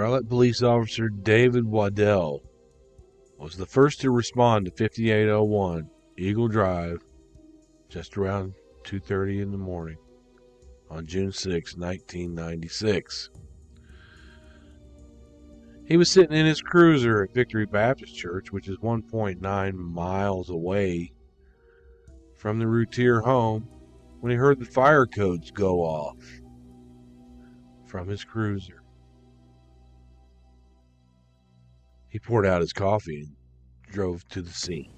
Rowlett police officer David Wadell was the first to respond to 5801 Eagle Drive just around 2:30 in the morning on June 6, 1996. He was sitting in his cruiser at Victory Baptist Church, which is 1.9 miles away from the Routier home, when he heard the fire codes go off from his cruiser. He poured out his coffee and drove to the scene.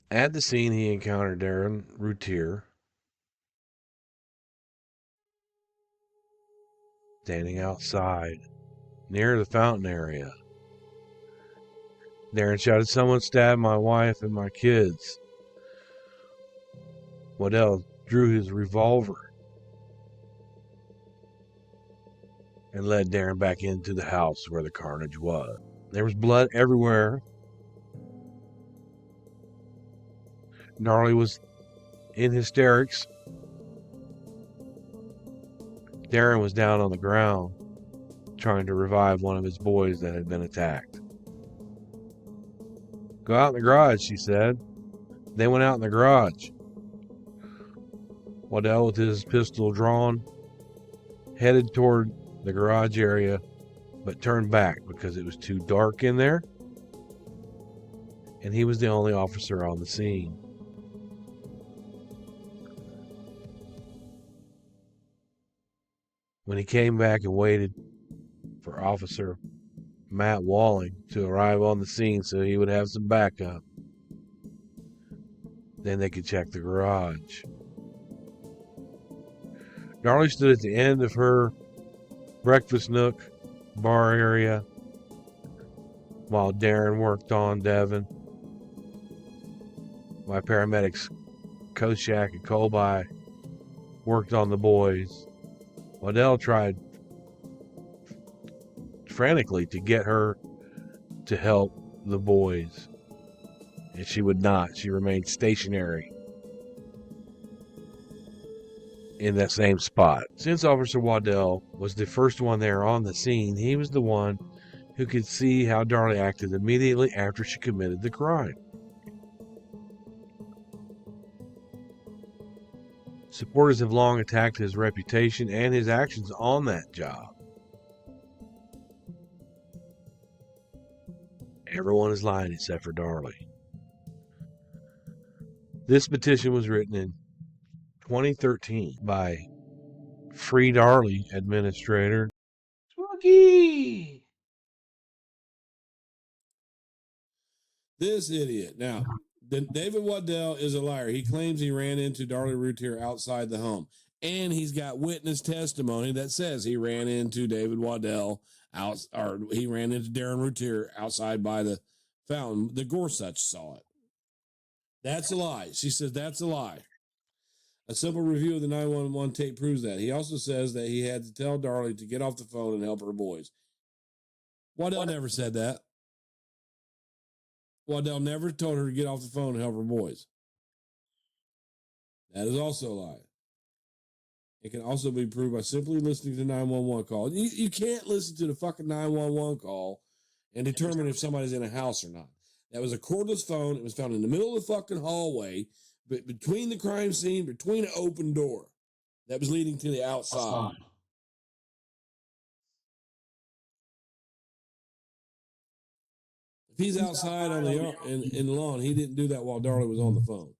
At the scene, he encountered Darren Routier standing outside near the fountain area. Darren shouted, "Someone stabbed my wife and my kids." Wadell drew his revolver and led Darren back into the house where the carnage was. There was blood everywhere. Darlie was in hysterics. Darren was down on the ground trying to revive one of his boys that had been attacked. "Go out in the garage," she said. They went out in the garage. Wadell, with his pistol drawn, headed toward the garage area, but turned back because it was too dark in there, and he was the only officer on the scene. When he came back and waited for Officer Matt Walling to arrive on the scene so he would have some backup, then they could check the garage. Darlie stood at the end of her breakfast nook bar area while Darren worked on Devin. My paramedics Koshak and Colby worked on the boys. Wadell tried frantically to get her to help the boys, and she would not. She remained stationary in that same spot. Since Officer Wadell was the first one there on the scene, he was the one who could see how Darlie acted immediately after she committed the crime. Supporters have long attacked his reputation and his actions on that job. Everyone is lying except for Darlie. This petition was written in 2013 by Free Darlie administrator Swookie. This idiot. Now, David Wadell is a liar. He claims he ran into Darlie Routier outside the home. And he's got witness testimony that says he ran into David Wadell he ran into Darren Routier outside by the fountain. The Gorsuch saw it. That's a lie. She says that's a lie. A simple review of the 911 tape proves that. He also says that he had to tell Darlie to get off the phone and help her boys. Wadell never said that. Wadell never told her to get off the phone and help her boys. That is also a lie. It can also be proved by simply listening to the 911 call. You can't listen to the fucking 911 call and determine if somebody's in a house or not. That was a cordless phone. It was found in the middle of the fucking hallway, between the crime scene, between an open door that was leading to the outside. If he's outside on in the lawn, he didn't do that while Darlie was on the phone.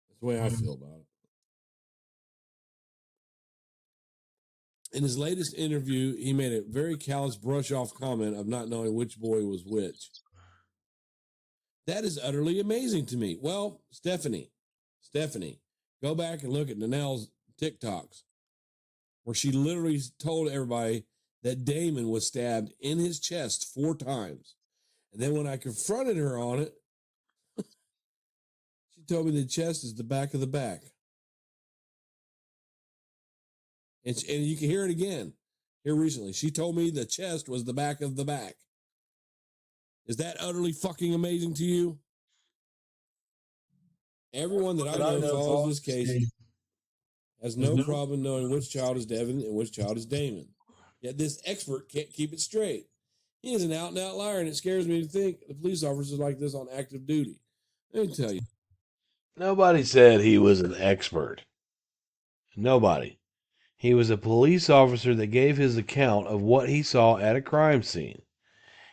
That's the way I feel about it. In his latest interview, he made a very callous brush-off comment of not knowing which boy was which. That is utterly amazing to me. Well, Stephanie, go back and look at Nanelle's TikToks, where she literally told everybody that Damon was stabbed in his chest 4 times. And then when I confronted her on it, she told me the chest is the back of the back. And you can hear it again here recently. She told me the chest was the back of the back. Is that utterly fucking amazing to you? Everyone that I know follows this case has no problem knowing which child is Devin and which child is Damon. Yet this expert can't keep it straight. He is an out-and-out liar, and it scares me to think the police officers like this on active duty. Let me tell you. Nobody said he was an expert. Nobody. He was a police officer that gave his account of what he saw at a crime scene.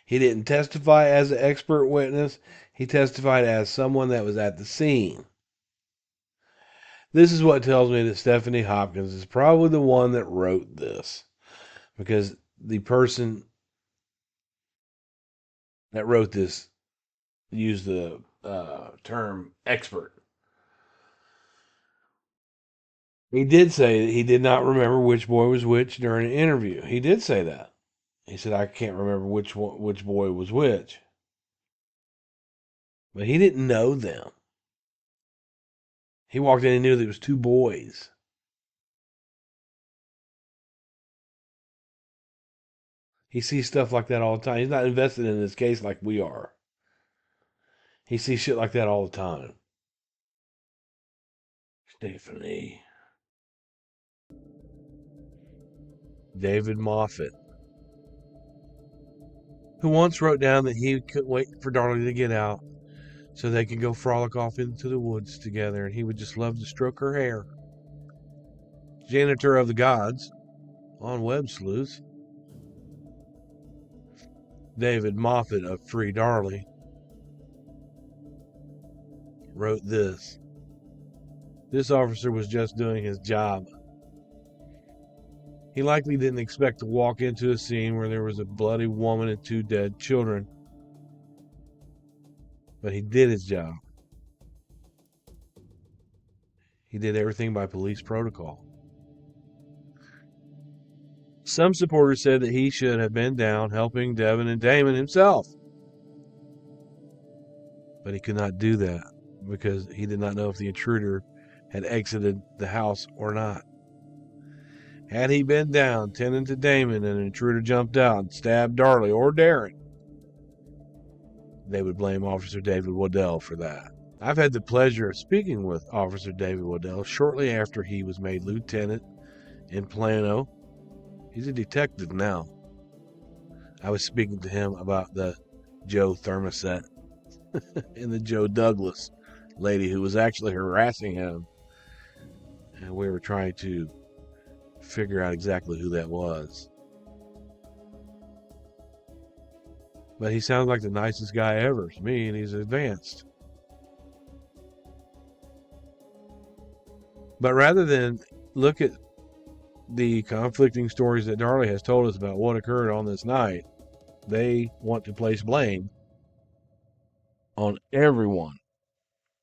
He didn't testify as an expert witness. He testified as someone that was at the scene. This is what tells me that Stephanie Hopkins is probably the one that wrote this, because the person that wrote this used the term expert. He did say that he did not remember which boy was which during an interview. He did say that. He said, I can't remember which boy was which. But he didn't know them. He walked in and knew there was two boys. He sees stuff like that all the time. He's not invested in this case like we are. He sees shit like that all the time. Stephanie. David Moffat, who once wrote down that he couldn't wait for Darlie to get out so they could go frolic off into the woods together, and he would just love to stroke her hair. Janitor of the Gods on Web Sleuth. David Moffat of Free Darlie wrote this. This officer was just doing his job. He likely didn't expect to walk into a scene where there was a bloody woman and two dead children. But he did his job. He did everything by police protocol. Some supporters said that he should have been down helping Devin and Damon himself. But he could not do that because he did not know if the intruder had exited the house or not. Had he been down tending to Damon and an intruder jumped out and stabbed Darlie or Darren, they would blame Officer David Wadell for that. I've had the pleasure of speaking with Officer David Wadell shortly after he was made lieutenant in Plano. He's a detective now. I was speaking to him about the Joe Thermoset and the Joe Douglas lady who was actually harassing him. And we were trying to figure out exactly who that was. But he sounds like the nicest guy ever to me, and he's advanced. But rather than look at the conflicting stories that Darlie has told us about what occurred on this night, they want to place blame on everyone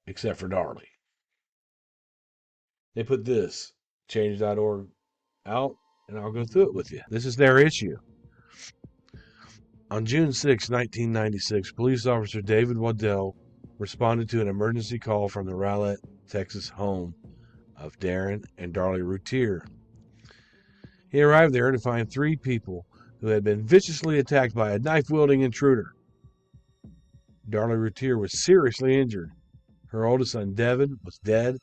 except for Darlie. They put this, change.org, out, and I'll go through it with you. This is their issue. On June 6, 1996, police officer David Wadell responded to an emergency call from the Rowlett, Texas home of Darren and Darlie Routier. He arrived there to find three people who had been viciously attacked by a knife-wielding intruder. Darlie Routier was seriously injured. Her oldest son, Devin, was dead.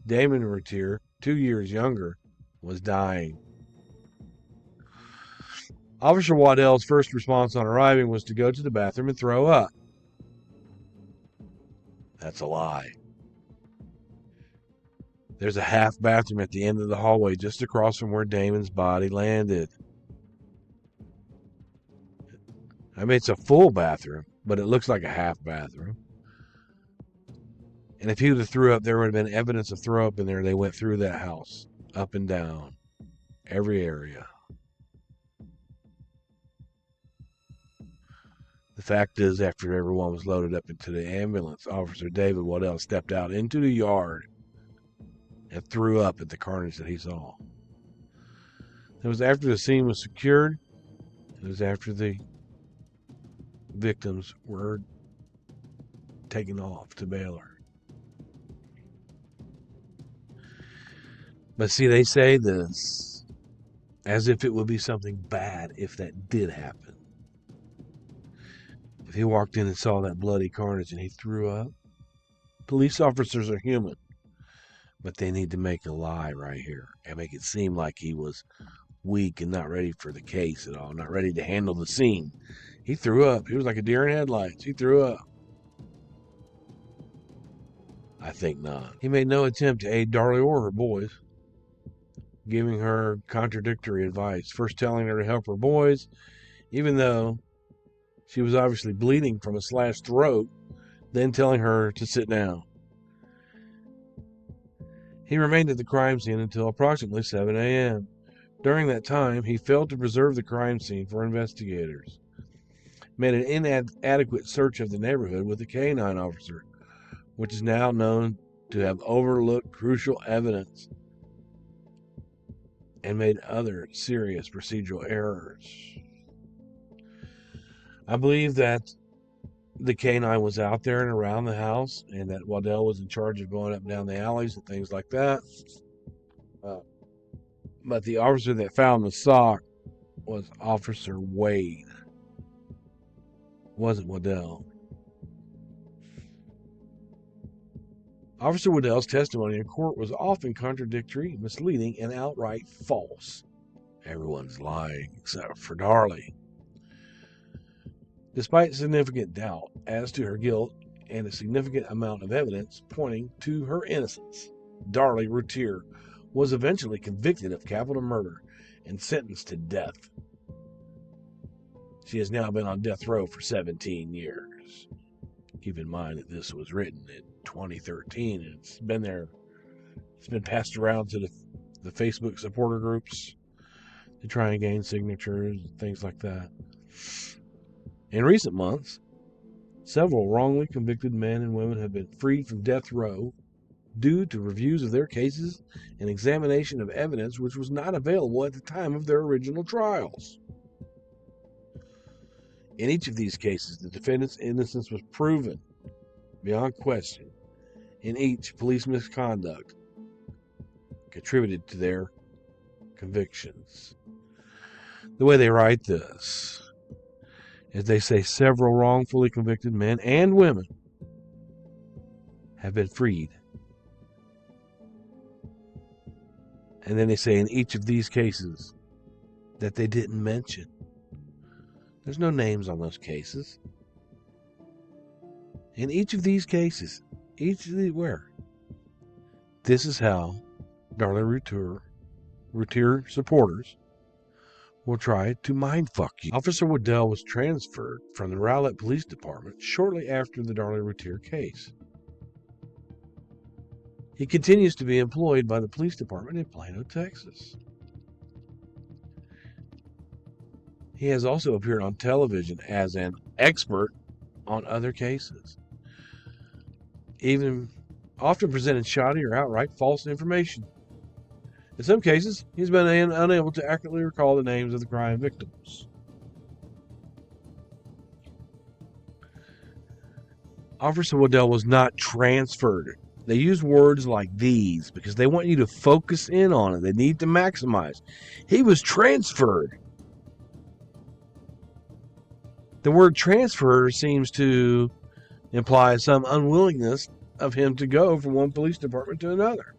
Damon Routier, 2 years younger, was dying. Officer Wadell's first response on arriving was to go to the bathroom and throw up. That's a lie. There's a half bathroom at the end of the hallway just across from where Damon's body landed. I mean, it's a full bathroom, but it looks like a half bathroom. And if he would have threw up, there would have been evidence of throw up in there. They went through that house, up and down, every area. The fact is, after everyone was loaded up into the ambulance, Officer David Wadell stepped out into the yard and threw up at the carnage that he saw. It was after the scene was secured. It was after the victims were taken off to Baylor. But see, they say this as if it would be something bad if that did happen. If he walked in and saw that bloody carnage and he threw up, Police officers are human, but they need to make a lie right here and make it seem like he was weak and not ready for the case at all, not ready to handle the scene. He threw up. He was like a deer in headlights. He threw up. I think not. He made no attempt to aid Darlie or her boys, giving her contradictory advice. First telling her to help her boys, even though she was obviously bleeding from a slashed throat, then telling her to sit down. He remained at the crime scene until approximately 7 a.m. During that time, he failed to preserve the crime scene for investigators. Made an inadequate search of the neighborhood with a canine officer, which is now known to have overlooked crucial evidence and made other serious procedural errors. I believe that the canine was out there and around the house, and that Wadell was in charge of going up and down the alleys and things like that. But the officer that found the sock was Officer Wade. Wasn't Wadell. Officer Wadell's testimony in court was often contradictory, misleading, and outright false. Everyone's lying except for Darlie. Despite significant doubt as to her guilt and a significant amount of evidence pointing to her innocence, Darlie Routier was eventually convicted of capital murder and sentenced to death. She has now been on death row for 17 years. Keep in mind that this was written in 2013, and it's been passed around to the Facebook supporter groups to try and gain signatures and things like that. In recent months, several wrongly convicted men and women have been freed from death row due to reviews of their cases and examination of evidence which was not available at the time of their original trials. In each of these cases, the defendant's innocence was proven beyond question. In each, police misconduct contributed to their convictions. The way they write this is they say several wrongfully convicted men and women have been freed. And then they say in each of these cases that they didn't mention. There's no names on those cases. In each of these cases, where? This is how Darlie Routier supporters will try to mindfuck you. Officer Wadell was transferred from the Rowlett Police Department shortly after the Darlie Routier case. He continues to be employed by the police department in Plano, Texas. He has also appeared on television as an expert on other cases, even often presented shoddy or outright false information. In some cases, he's been unable to accurately recall the names of the crime victims. Officer Wadell was not transferred. They use words like these because they want you to focus in on it. They need to maximize. He was transferred. The word transfer seems to imply some unwillingness of him to go from one police department to another.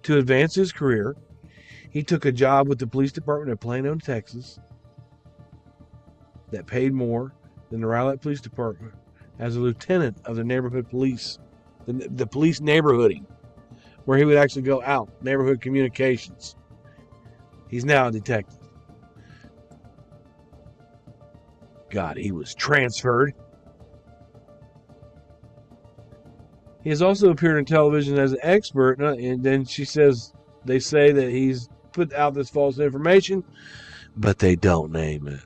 To advance his career, he took a job with the police department in Plano, Texas, that paid more than the Rowlett Police Department as a lieutenant of the neighborhood police, the police neighborhooding, where he would actually go out, neighborhood communications. He's now a detective. God, he was transferred. He has also appeared on television as an expert, and then they say that he's put out this false information, but they don't name it.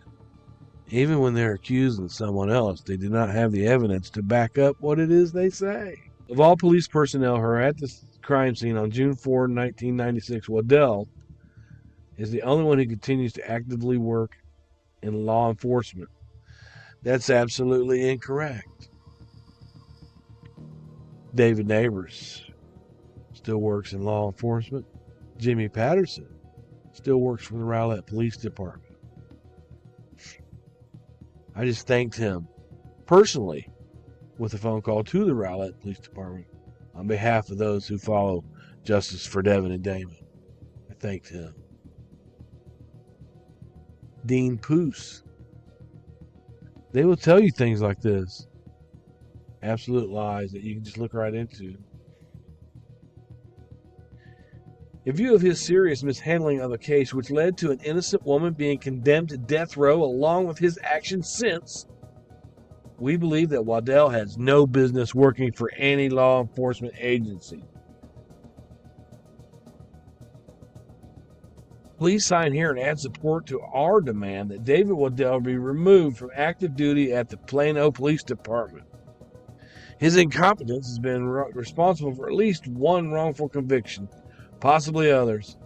Even when they're accusing someone else, they do not have the evidence to back up what it is they say. Of all police personnel who are at the crime scene on June 4, 1996, Wadell is the only one who continues to actively work in law enforcement. That's absolutely incorrect. David Neighbors still works in law enforcement. Jimmy Patterson still works for the Rowlett Police Department. I just thanked him personally with a phone call to the Rowlett Police Department on behalf of those who follow justice for Devin and Damon. I thanked him. Dean Poose. They will tell you things like this. Absolute lies that you can just look right into. In view of his serious mishandling of a case which led to an innocent woman being condemned to death row along with his actions since, we believe that Wadell has no business working for any law enforcement agency. Please sign here and add support to our demand that David Wadell be removed from active duty at the Plano Police Department. His incompetence has been responsible for at least one wrongful conviction, possibly others.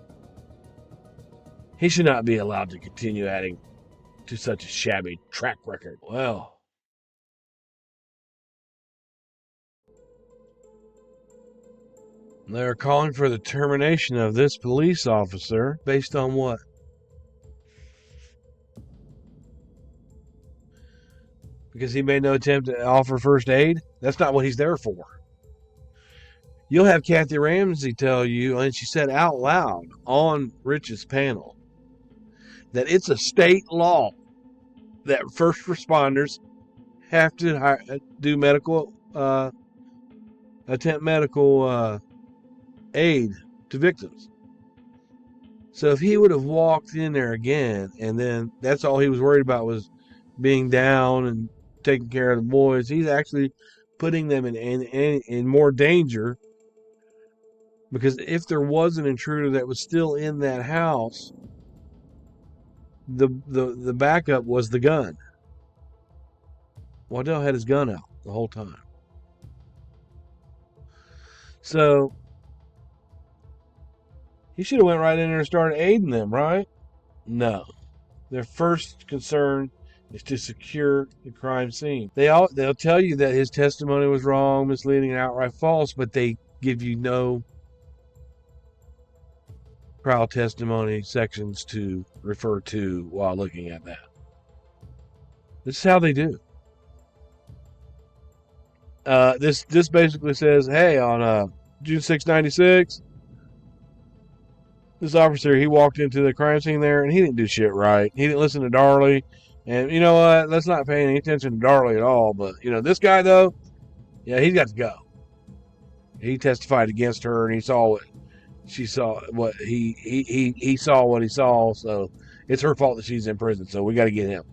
He should not be allowed to continue adding to such a shabby track record. Well, they're calling for the termination of this police officer based on what? Because he made no attempt to offer first aid? That's not what he's there for. You'll have Kathy Ramsey tell you, and she said out loud on Rich's panel, that it's a state law that first responders have to do attempt medical aid to victims. So if he would have walked in there again, and then that's all he was worried about was being down and taking care of the boys, he's actually putting them in more danger. Because if there was an intruder that was still in that house, the backup was the gun. Wadell had his gun out the whole time. So he should have went right in there and started aiding them, right? No. Their first concern is to secure the crime scene. They'll tell you that his testimony was wrong, misleading, and outright false, but they give you no trial testimony sections to refer to while looking at that. This is how they do. This basically says, hey, on June 6, 96, this officer, he walked into the crime scene there, and he didn't do shit right. He didn't listen to Darlie. And you know what? Let's not pay any attention to Darlie at all. But, this guy, though, yeah, he's got to go. He testified against her, and he saw what she saw, what he saw what he saw. So it's her fault that she's in prison. So we got to get him.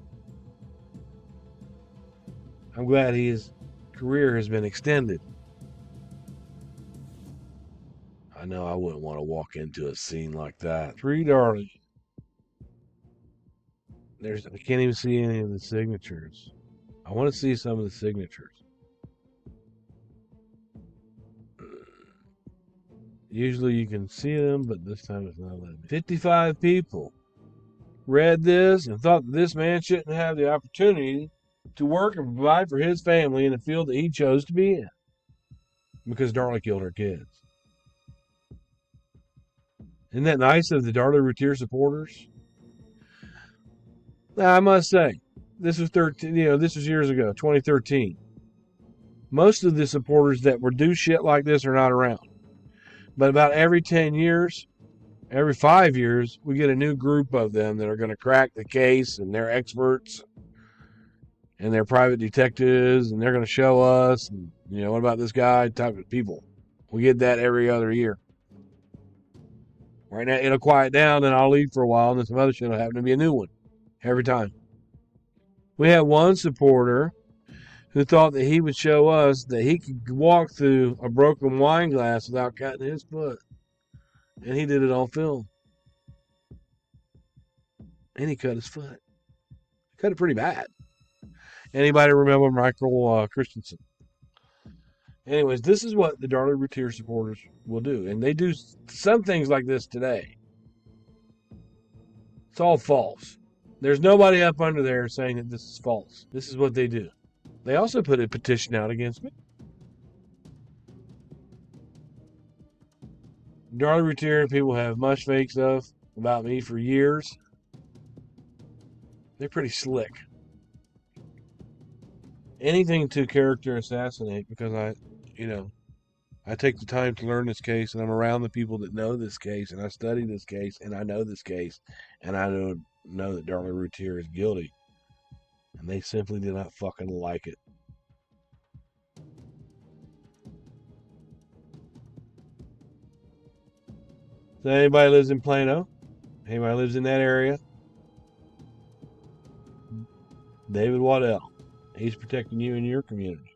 I'm glad his career has been extended. I know I wouldn't want to walk into a scene like that. Free Darlie. I can't even see any of the signatures. I want to see some of the signatures. Usually you can see them, but this time it's not letting me. 55 people read this and thought that this man shouldn't have the opportunity to work and provide for his family in the field that he chose to be in. Because Darlie killed her kids. Isn't that nice of the Darlie Routier supporters? Now, I must say, this was years ago, 2013. Most of the supporters that would do shit like this are not around. But about every 10 years, every 5 years, we get a new group of them that are going to crack the case, and they're experts, and they're private detectives, and they're going to show us, and, what about this guy type of people. We get that every other year. Right now, it'll quiet down, then I'll leave for a while, and then some other shit will happen to be a new one. Every time. We had one supporter who thought that he would show us that he could walk through a broken wine glass without cutting his foot. And he did it on film. And he cut his foot. Cut it pretty bad. Anybody remember Michael Christensen? Anyways, this is what the Darlie Routier supporters will do. And they do some things like this today. It's all false. There's nobody up under there saying that this is false. This is what they do. They also put a petition out against me. Darlie Routier people have much fake stuff about me for years. They're pretty slick. anything to character assassinate because I take the time to learn this case, and I'm around the people that know this case, and I study this case, and I know this case, and I know that Darlie Routier is guilty, and they simply do not fucking like it. So anybody lives in Plano, anybody lives in that area, David Wadell, he's protecting you and your community.